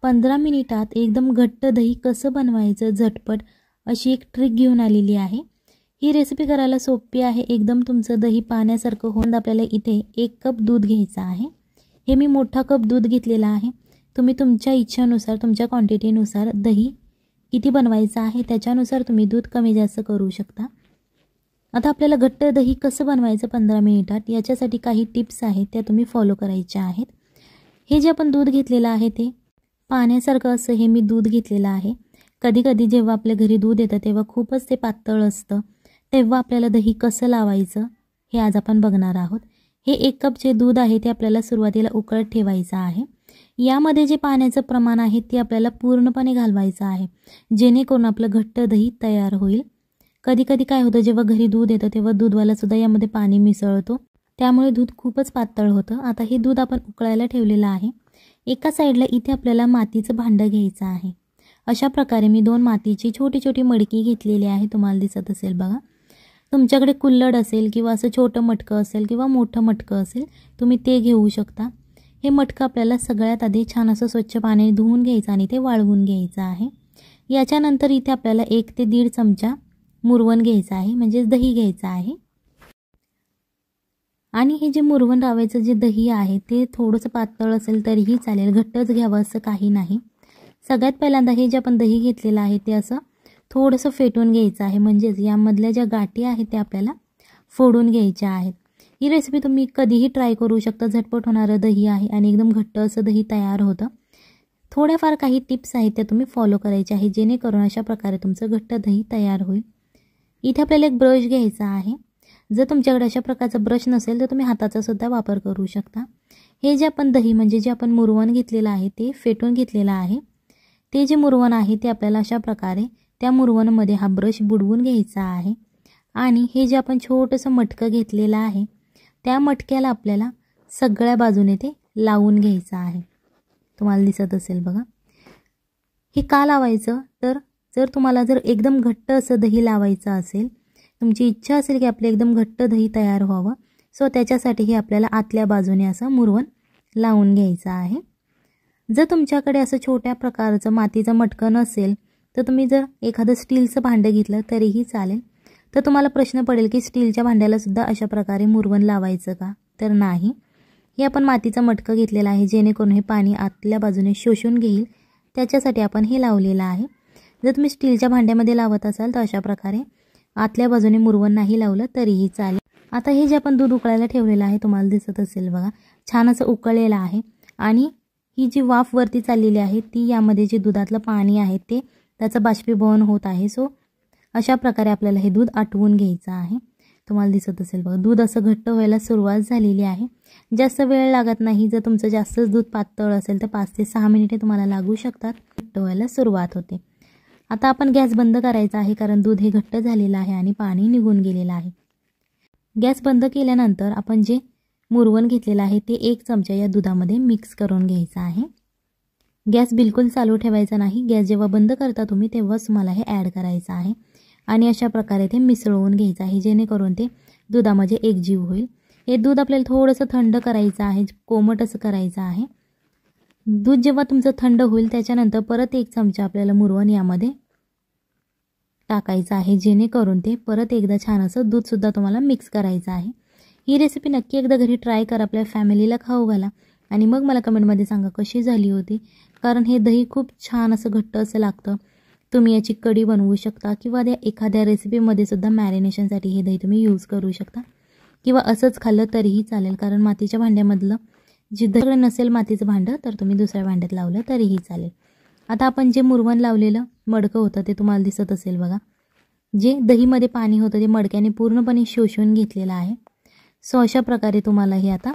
15 मिनिटात एकदम घट्ट दही कसं बनवायचं झटपट अशी एक ट्रिक घेऊन आलेली आहे। ही रेसिपी करायला सोपी आहे। एकदम तुमचं दही पाण्यासारखं होऊन आपल्याला इथे 1 कप दूध घ्यायचं आहे। हे मी मोठा कप दूध घेतलेला आहे। तुम्ही तुमच्या इच्छेनुसार तुमच्या क्वांटिटीनुसार दही किती बनवायचं आहे त्याच्यानुसार तुम्ही दूध कमी जास्त करू शकता। आता आपल्याला घट्ट दही कसं बनवायचं 15 मिनिटात याच्यासाठी काही टिप्स आहेत त्या तुम्ही फॉलो करायच्या आहेत। हे जे आपण दूध घेतलेलं आहे ते पाण्यासारखं असं हे मी दूध घेतलेलं आहे। कधी कधी जेव्हा आपल्या घरी दूध येतं तेव्हा खूपच ते पातळ असतं, तेव्हा आपल्याला दही कसं लावायचं हे आज आपण बघणार आहोत। हे 1 कप जे दूध आहे ते आपल्याला सुरुवातीला उकळत ठेवायचं आहे। यामध्ये जे पाण्याचं प्रमाण आहे ते आपल्याला पूर्णपणे घालवायचं आहे, जेणेकरून आपलं घट्ट दही तयार होईल। कधी कधी काय होतं, जेव्हा घरी दूध येतं तेव्हा दूधवाला सुद्धा यामध्ये पाणी मिसळतो, त्यामुळे दूध खूपच पातळ होतं। आता हे दूध आपण उकळायला ठेवलेलं आहे। एका साईडला इथे आपल्याला मातीचं भांडं घ्यायचं आहे। अशा प्रकारे मी 2 मातीची छोटी छोटी मडकी घेतलेली आहे, तुम्हाला दिसत असेल बघा। तुमच्याकडे कुल्हड असेल किंवा असं छोटं मटकं असेल किंवा मोठं मटकं असेल तुम्ही ते घेऊ शकता। हे मटकं आपल्याला सगळ्यात आधी छान असं स्वच्छ पाण्याने धुवून घ्यायचं आणि ते वाळवून घ्यायचं आहे। याच्यानंतर इथे आपल्याला 1 ते 1.5 चमचा मुरवण घ्यायचं आहे, म्हणजे दही घ्यायचं आहे। आणि हे जे मुरवण रावायचं जे दही आहे ते थोडंसं पातळ असेल तरीही चालेल, घट्टच घ्यावं असं काही नाही। सगळ्यात पहिल्यांदा हे जे आपण दही घेतलेलं आहे ते असं थोडंसं फेटून घ्यायचं आहे, म्हणजेच यामधल्या ज्या गाठी आहेत त्या आपल्याला फोडून घ्यायच्या आहेत। ही रेसिपी तुम्ही कधीही ट्राय करू शकता, झटपट होणारं दही आहे आणि एकदम घट्ट असं दही तयार होतं। थोड्याफार काही टिप्स आहेत त्या तुम्ही फॉलो करायच्या आहे, जेणेकरून अशा प्रकारे तुमचं घट्ट दही तयार होईल। इथे आपल्याला एक ब्रश घ्यायचा आहे। जर तुमच्याकडे अशा प्रकारचा ब्रश नसेल तर तुम्ही हाताचा सुद्धा वापर करू शकता। हे जे आपण दही म्हणजे जे आपण मुरवण घेतलेलं आहे ते फेटून घेतलेलं आहे। ते जे मुरवण आहे ते आपल्याला अशा प्रकारे त्या मुरवणमध्ये हा ब्रश बुडवून घ्यायचा आहे। आणि हे जे आपण छोटंसं मटकं घेतलेलं आहे त्या मटक्याला आपल्याला सगळ्या बाजूने ते लावून घ्यायचं आहे, तुम्हाला दिसत असेल बघा। हे का लावायचं तर जर तुम्हाला जर एकदम घट्ट असं दही लावायचं असेल, तुमची इच्छा असेल की आपले एकदम घट्ट दही तयार व्हावं, सो त्याच्यासाठी हे आपल्याला आतल्या बाजूने असं मुरवण लावून घ्यायचं आहे। जर तुमच्याकडे असं छोट्या प्रकारचं मातीचं मटकं नसेल तर तुम्ही जर एखादं स्टीलचं भांडं घेतलं तरीही चालेल। तर तुम्हाला प्रश्न पडेल की स्टीलच्या भांड्याला सुद्धा अशा प्रकारे मुरवण लावायचं का, तर नाही। हे आपण मातीचं मटकं घेतलेलं आहे, जेणेकरून हे पाणी आतल्या बाजूने शोषून घेईल, त्याच्यासाठी आपण हे लावलेलं आहे। जर तुम्ही स्टीलच्या भांड्यामध्ये लावत असाल तर अशा प्रकारे आतल्या बाजूने मुरवण नाही लावलं तरीही चालेल। आता हे जे आपण दूध उकळायला ठेवलेलं आहे तुम्हाला दिसत असेल बघा, छान असं उकळलेलं आहे आणि ही जी वाफ वरती चाललेली आहे ती यामध्ये जे दुधातलं पाणी आहे ते त्याचं बाष्पीभवन होत आहे। सो अशा प्रकारे आपल्याला हे दूध आटवून घ्यायचं आहे। तुम्हाला दिसत असेल बघा, दूध असं घट्ट व्हायला सुरुवात झालेली आहे। जास्त वेळ लागत नाही, जर तुमचं जास्तच दूध पातळ असेल तर 5 ते 6 मिनिटे तुम्हाला लागू शकतात, घट्ट व्हायला सुरुवात होते। आता आपण गॅस बंद करायचा आहे, कारण दूध हे घट्ट झालेलं आहे आणि पाणी निघून गेलेलं आहे। गॅस बंद केल्यानंतर आपण जे मुरवण घेतलेलं आहे ते 1 चमचा या दुधामध्ये मिक्स करून घ्यायचं आहे। गॅस बिलकुल चालू ठेवायचा नाही, गॅस जेव्हा बंद करता तुम्ही तेव्हाच तुम्हाला हे ॲड करायचं आहे आणि अशा प्रकारे ते मिसळून घ्यायचं आहे, जेणेकरून ते दुधामध्ये एकजीव होईल। हे दूध आपल्याला थोडंसं थंड करायचं आहे, कोमट असं करायचं आहे। दूध जेव्हा तुमचं थंड होईल त्याच्यानंतर परत 1 चमचा आपल्याला मुरवण यामध्ये टाकायचं आहे, जेणेकरून ते परत एकदा छान असं दूधसुद्धा तुम्हाला मिक्स करायचं आहे। ही रेसिपी नक्की एकदा घरी ट्राय करा, आपल्या फॅमिलीला खाऊ घाला आणि मग मला कमेंटमध्ये सांगा कशी झाली होती, कारण हे दही खूप छान असं घट्ट असं लागतं। तुम्ही याची कढी बनवू शकता किंवा एखाद्या रेसिपीमध्ये सुद्धा मॅरिनेशनसाठी हे दही तुम्ही यूज करू शकता, किंवा असंच खाल्लं तरीही चालेल, कारण मातीच्या भांड्यामधलं जिथं नसेल मातीचं भांडं तर तुम्ही दुसऱ्या भांड्यात लावलं तरीही चालेल। आता आपण जे मुरवण लावलेलं मडकं होतं ते तुम्हाला दिसत असेल बघा, जे दहीमध्ये पाणी होतं ते मडक्याने पूर्णपणे शोषून घेतलेलं आहे। सो अशा प्रकारे तुम्हाला हे आता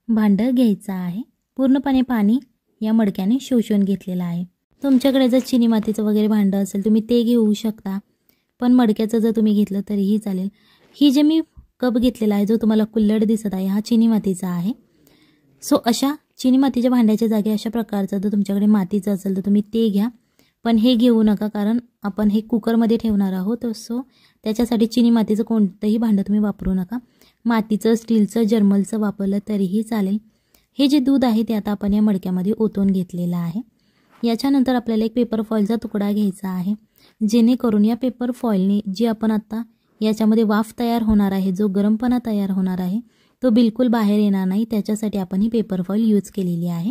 भांडं घ्यायचं आहे, पूर्णपणे पाणी या मडक्याने शोषून घेतलेलं आहे। तुमच्याकडे जर चिनी मातीचं वगैरे भांडं असेल तुम्ही ते घेऊ शकता, पण मडक्याचं जर तुम्ही घेतलं तरीही चालेल। ही जे मी कप घेतलेला आहे जो तुम्हाला कुल्हड दिसत आहे हा चिनी मातीचा आहे। सो अशा चिनी मातीच्या भांड्याच्या जागी अशा प्रकारचं जर तुमच्याकडे मातीचं असेल तर तुम्ही ते घ्या, पण हे घेऊ नका, कारण आपण हे कुकरमध्ये ठेवणार आहोत। सो त्याच्यासाठी चिनी मातीचं कोणतंही भांडं तुम्ही वापरू नका, मातीचं, स्टीलचं, जर्मलचं वापरलं तरीही चालेल। हे जे दूध आहे ते आता आपण या मडक्यामध्ये ओतून घेतलेलं आहे। याच्यानंतर आपल्याला एक पेपर फॉईलचा तुकडा घ्यायचा आहे, जेणेकरून या पेपर फॉईलने जी आपण आता याच्यामध्ये वाफ तयार होणार आहे, जो गरमपणा तयार होणार आहे तो बिलकुल बाहेर येणार नाही। त्याच्यासाठी आपण ही पेपर फॉईल यूज केलेली आहे,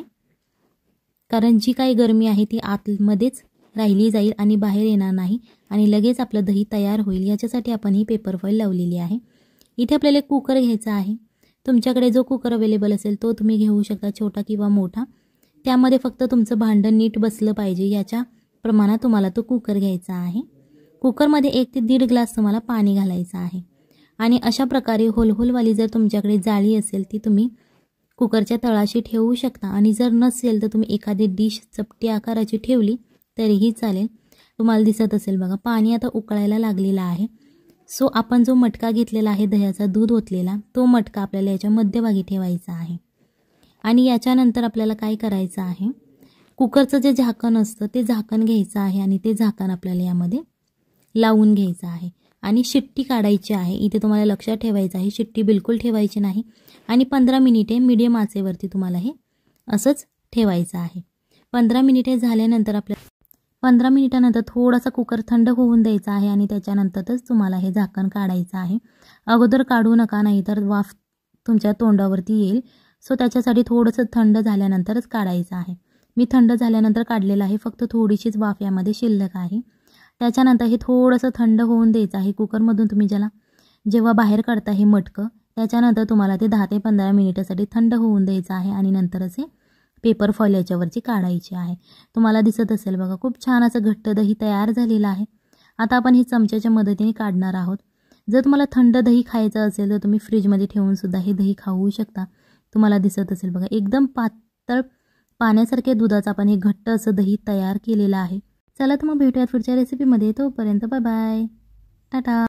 कारण जी काही गरमी आहे ती आतमध्येच राहिली जाईल आणि बाहेर येणार नाही आणि लगेच आपलं दही तयार होईल। याच्यासाठी आपण ही पेपर फॉईल लावलेली आहे। इथे आपल्याला एक कुकर घ्यायचा आहे, तुमच्याकडे जो कुकर अवेलेबल असेल तो तुम्ही घेऊ शकता, छोटा किंवा मोठा। त्यामध्ये फक्त तुमचं भांडं नीट बसलं पाहिजे याच्या प्रमाणात तुम्हाला तो कुकर घ्यायचा आहे। कुकरमध्ये 1 ते 1.5 ग्लास तुम्हाला पाणी घालायचं आहे आणि अशा प्रकारे होलहोलवाली जर तुमच्याकडे जाळी असेल ती तुम्ही कुकरच्या तळाशी ठेवू शकता आणि जर नसेल तर तुम्ही एखादी डिश चपटी आकाराची ठेवली तरीही चालेल। तुम्हाला दिसत असेल बघा, पाणी आता उकळायला लागलेलं आहे। सो आपण जो मटका घेतलेला आहे दह्याचा दूध ओतलेला, तो मटका आपल्याला याच्या मध्यभागी ठेवायचा आहे आणि याच्यानंतर आपल्याला काय करायचं आहे, कुकरचं जे झाकण असतं ते झाकण घ्यायचं आहे आणि ते झाकण आपल्याला यामध्ये लावून घ्यायचं आहे आणि शिट्टी काढायची आहे। इथे तुम्हाला लक्षात ठेवायचं आहे, शिट्टी बिलकुल ठेवायची नाही आणि 15 मिनिटे मीडियम आचेवरती तुम्हाला हे असंच ठेवायचं आहे। 15 मिनिटे झाल्यानंतर 15 मिनिटानंतर थोडासा कुकर थंड होऊन द्यायचा आहे आणि त्याच्यानंतरच तुम्हाला हे झाकण काढायचं आहे। अगोदर काढू नका, नाहीतर वाफ तुमच्या तोंडावरती येईल। सो त्याच्यासाठी थोडंसं थंड झाल्यानंतरच काढायचं आहे। मी थंड झाल्यानंतर काढलेलं आहे, फक्त थोडीशीच वाफ यामध्ये शिल्लक आहे। त्याच्यानंतर हे थोडंसं थंड होऊन द्यायचं आहे कुकरमधून। तुम्ही जेव्हा बाहेर काढता हे मटकं, त्याच्यानंतर तुम्हाला ते 10 ते 15 मिनिटासाठी थंड होऊन द्यायचं आहे आणि नंतरच हे पेपर फॉईल याच्यावरची काढायची आहे। तुम्हाला दिसत असेल बघा, खूप छान असं घट्ट दही तयार झालेलं आहे। आता आपण हे चमच्याच्या मदतीने काढणार आहोत। जर तुम्हाला थंड दही खायचं असेल तर तुम्ही फ्रीजमध्ये ठेवून सुद्धा हे दही खाऊ शकता। तुम्हाला दिसत असेल बघा, एकदम पातळ पाण्यासारखे दुधाचं आपण हे घट्ट असं दही तयार केलेलं आहे। चला तर मग भेटूयात पुढच्या रेसिपीमध्ये, तोपर्यंत बाय बाय, टाटा।